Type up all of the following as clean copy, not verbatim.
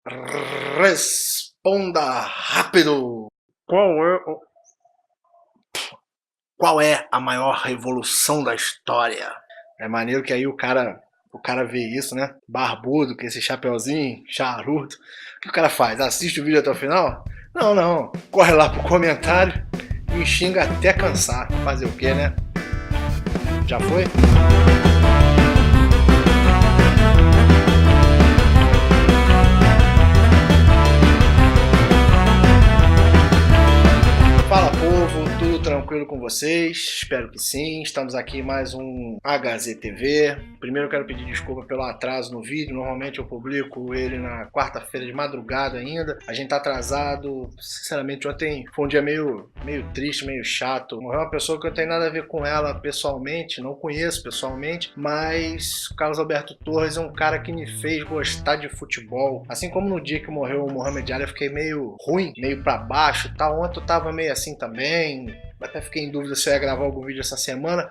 Responda rápido! Qual é Qual é a maior revolução da história? É maneiro que aí o cara vê isso, né? Barbudo, com esse chapeuzinho, charuto. O que o cara faz? Assiste o vídeo até o final? Não, não. Corre lá pro comentário e me xinga até cansar. Fazer o quê, né? Já foi? Fala, povo, tudo tranquilo com vocês? Espero que sim. Estamos aqui em mais um HZTV. Primeiro eu quero pedir desculpa pelo atraso no vídeo. Normalmente eu publico ele na quarta-feira de madrugada ainda. A gente tá atrasado. Sinceramente, ontem foi um dia meio triste, meio chato. Morreu uma pessoa que eu não tenho nada a ver com ela pessoalmente, não conheço pessoalmente, mas o Carlos Alberto Torres é um cara que me fez gostar de futebol. Assim como no dia que morreu o Mohamed Ali, eu fiquei meio ruim, meio pra baixo, tá? Ontem eu tava meio assim também. Até fiquei em dúvida se eu ia gravar algum vídeo essa semana.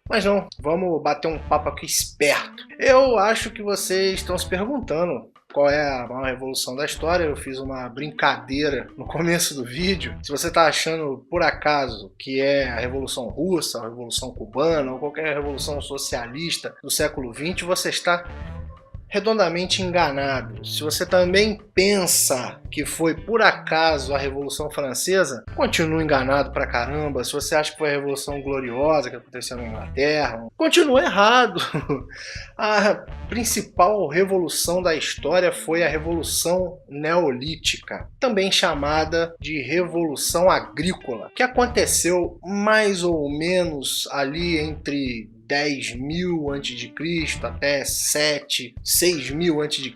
Mas não, vamos bater um papo aqui esperto. Eu acho que vocês estão se perguntando qual é a maior revolução da história. Eu fiz uma brincadeira no começo do vídeo. Se você está achando, por acaso, que é a Revolução Russa, a Revolução Cubana ou qualquer revolução socialista do século XX, você está redondamente enganado. Se você também pensa que foi por acaso a Revolução Francesa, continua enganado pra caramba. Se você acha que foi a Revolução Gloriosa que aconteceu na Inglaterra, continua errado. A principal revolução da história foi a Revolução Neolítica, também chamada de Revolução Agrícola, que aconteceu mais ou menos ali entre 10.000 a.C. até 6.000 a.C.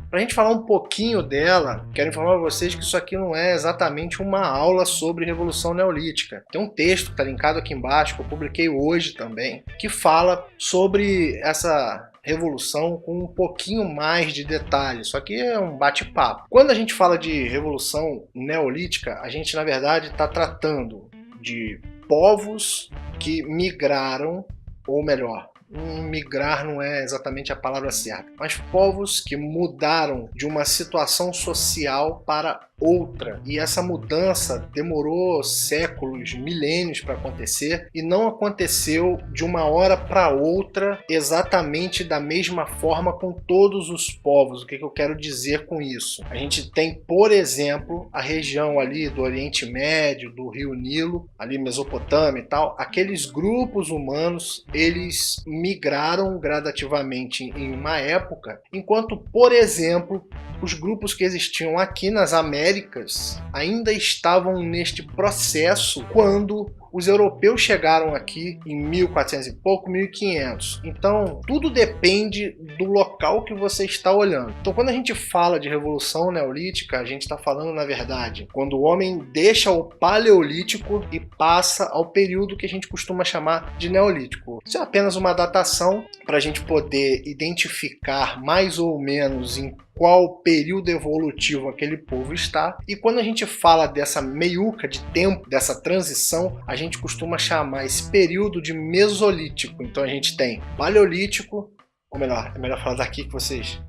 Para a gente falar um pouquinho dela, quero informar vocês que isso aqui não é exatamente uma aula sobre Revolução Neolítica. Tem um texto que está linkado aqui embaixo, que eu publiquei hoje também, que fala sobre essa revolução com um pouquinho mais de detalhes, só que é um bate-papo. Quando a gente fala de Revolução Neolítica, a gente na verdade está tratando de povos que migraram, ou melhor, migrar não é exatamente a palavra certa, mas povos que mudaram de uma situação social para outra. E essa mudança demorou séculos, milênios para acontecer e não aconteceu de uma hora para outra exatamente da mesma forma com todos os povos. O que eu quero dizer com isso? A gente tem, por exemplo, a região ali do Oriente Médio, do Rio Nilo, ali Mesopotâmia e tal, aqueles grupos humanos, eles migraram gradativamente em uma época, enquanto, por exemplo, os grupos que existiam aqui nas Américas ainda estavam neste processo quando os europeus chegaram aqui em 1400 e pouco, 1500. Então, tudo depende do local que você está olhando. Então, quando a gente fala de Revolução Neolítica, a gente está falando, na verdade, quando o homem deixa o Paleolítico e passa ao período que a gente costuma chamar de Neolítico. Isso é apenas uma datação para a gente poder identificar mais ou menos em qual período evolutivo aquele povo está. E quando a gente fala dessa meiuca de tempo, dessa transição, a gente costuma chamar esse período de Mesolítico. Então a gente tem Paleolítico, ou melhor, é melhor falar daqui que vocês...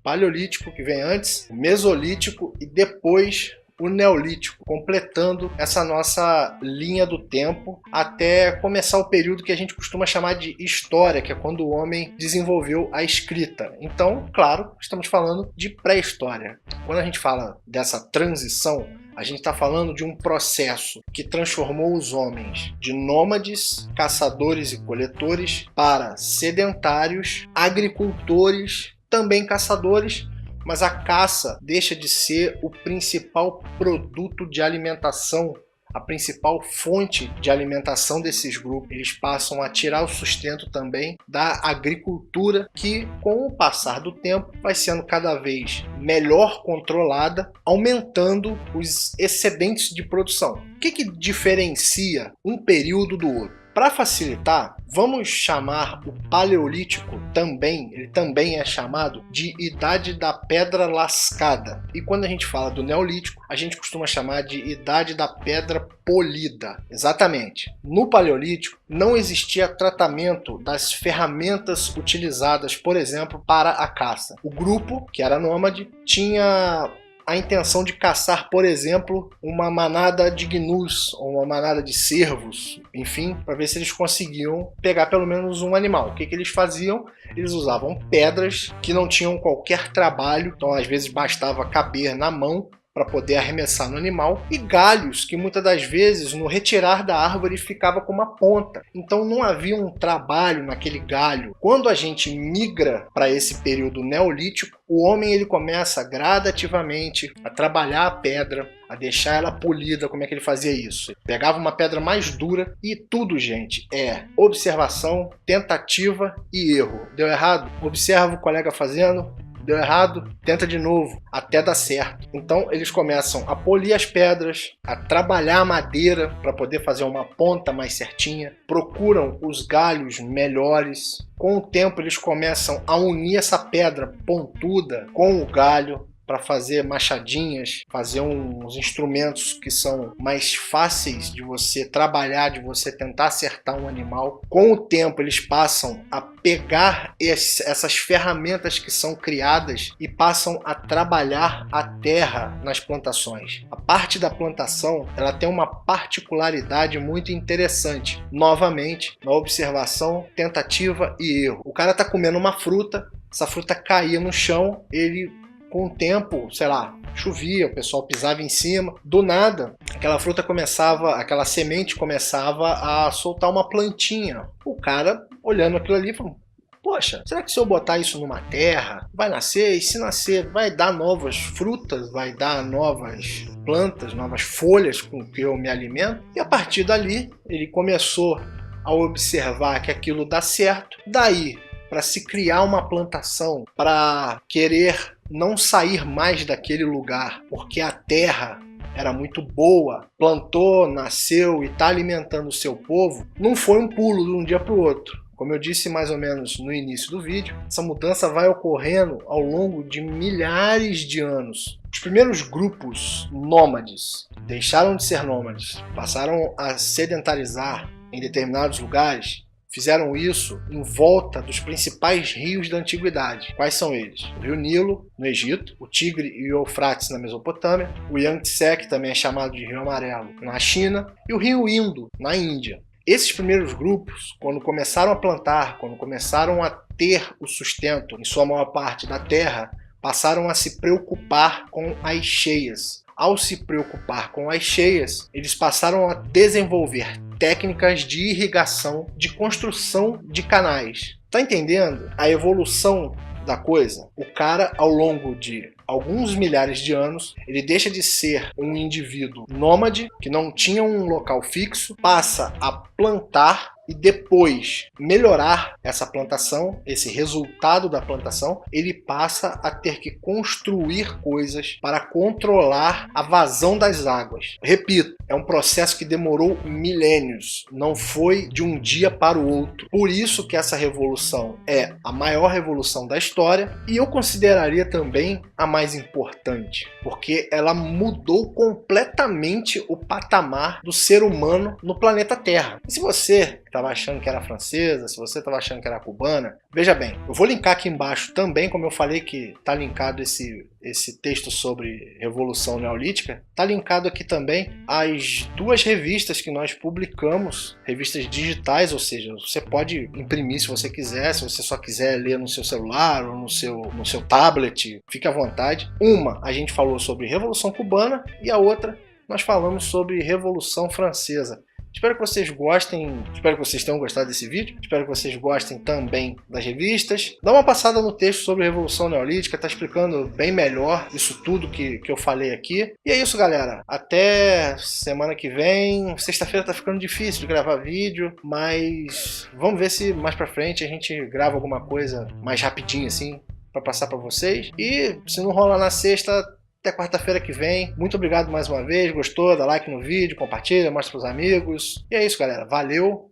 Paleolítico, que vem antes, Mesolítico e depois o Neolítico, completando essa nossa linha do tempo até começar o período que a gente costuma chamar de História, que é quando o homem desenvolveu a escrita. Então, claro, estamos falando de pré-história. Quando a gente fala dessa transição, a gente está falando de um processo que transformou os homens de nômades, caçadores e coletores para sedentários, agricultores, também caçadores, mas a caça deixa de ser o principal produto de alimentação, a principal fonte de alimentação desses grupos. Eles passam a tirar o sustento também da agricultura, que com o passar do tempo vai sendo cada vez melhor controlada, aumentando os excedentes de produção. O que diferencia um período do outro? Para facilitar, vamos chamar o Paleolítico também, ele também é chamado de Idade da Pedra Lascada. E quando a gente fala do Neolítico, a gente costuma chamar de Idade da Pedra Polida. Exatamente. No Paleolítico não existia tratamento das ferramentas utilizadas, por exemplo, para a caça. O grupo, que era nômade, tinha a intenção de caçar, por exemplo, uma manada de gnus ou uma manada de cervos, enfim, para ver se eles conseguiam pegar pelo menos um animal. O que eles faziam? Eles usavam pedras que não tinham qualquer trabalho, então às vezes bastava caber na mão para poder arremessar no animal, e galhos que muitas das vezes no retirar da árvore ficava com uma ponta, então não havia um trabalho naquele galho. Quando a gente migra para esse período neolítico, o homem ele começa gradativamente a trabalhar a pedra, a deixar ela polida. Como é que ele fazia isso? Ele pegava uma pedra mais dura e tudo, gente, é observação, tentativa e erro. Deu errado? Observa o colega fazendo. Deu errado? Tenta de novo, até dar certo. Então eles começam a polir as pedras, a trabalhar a madeira para poder fazer uma ponta mais certinha, procuram os galhos melhores. Com o tempo eles começam a unir essa pedra pontuda com o galho para fazer machadinhas, fazer uns instrumentos que são mais fáceis de você trabalhar, de você tentar acertar um animal. Com o tempo eles passam a pegar essas ferramentas que são criadas e passam a trabalhar a terra nas plantações. A parte da plantação ela tem uma particularidade muito interessante. Novamente, na observação, tentativa e erro. O cara está comendo uma fruta, essa fruta caía no chão, ele com o tempo, sei lá, chovia, o pessoal pisava em cima, do nada, aquela fruta começava, aquela semente começava a soltar uma plantinha. O cara, olhando aquilo ali, falou: poxa, será que se eu botar isso numa terra, vai nascer? E se nascer, vai dar novas frutas, vai dar novas plantas, novas folhas com que eu me alimento? E a partir dali, ele começou a observar que aquilo dá certo. Daí, para se criar uma plantação, para querer não sair mais daquele lugar, porque a terra era muito boa, plantou, nasceu e está alimentando o seu povo, não foi um pulo de um dia para o outro. Como eu disse mais ou menos no início do vídeo, essa mudança vai ocorrendo ao longo de milhares de anos. Os primeiros grupos nômades deixaram de ser nômades, passaram a sedentarizar em determinados lugares. Fizeram isso em volta dos principais rios da antiguidade. Quais são eles? O rio Nilo, no Egito, o Tigre e o Eufrates, na Mesopotâmia, o Yangtze, que também é chamado de Rio Amarelo, na China, e o rio Indo, na Índia. Esses primeiros grupos, quando começaram a plantar, quando começaram a ter o sustento, em sua maior parte, da terra, passaram a se preocupar com as cheias. Ao se preocupar com as cheias, eles passaram a desenvolver técnicas de irrigação, de construção de canais. Tá entendendo a evolução da coisa? O cara, ao longo de alguns milhares de anos, ele deixa de ser um indivíduo nômade, que não tinha um local fixo, passa a plantar e depois melhorar essa plantação, esse resultado da plantação, ele passa a ter que construir coisas para controlar a vazão das águas. Repito, é um processo que demorou milênios, não foi de um dia para o outro. Por isso que essa revolução é a maior revolução da história e eu consideraria também a mais importante, porque ela mudou completamente o patamar do ser humano no planeta Terra. E se você estava achando que era francesa, se você estava achando que era cubana, veja bem, eu vou linkar aqui embaixo também, como eu falei que está linkado esse texto sobre Revolução Neolítica, está linkado aqui também as duas revistas que nós publicamos, revistas digitais, ou seja, você pode imprimir se você quiser, se você só quiser ler no seu celular ou no seu tablet, fique à vontade. Uma, a gente falou sobre Revolução Cubana e a outra, nós falamos sobre Revolução Francesa. Espero que vocês gostem, espero que vocês tenham gostado desse vídeo, espero que vocês gostem também das revistas. Dá uma passada no texto sobre a Revolução Neolítica, está explicando bem melhor isso tudo que eu falei aqui. E é isso, galera. Até semana que vem. Sexta-feira tá ficando difícil de gravar vídeo, mas vamos ver se mais pra frente a gente grava alguma coisa mais rapidinho assim, para passar para vocês. E se não rola na sexta, até quarta-feira que vem. Muito obrigado mais uma vez. Gostou? Dá like no vídeo, compartilha, mostra pros amigos. E é isso, galera. Valeu!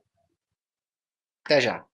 Até já.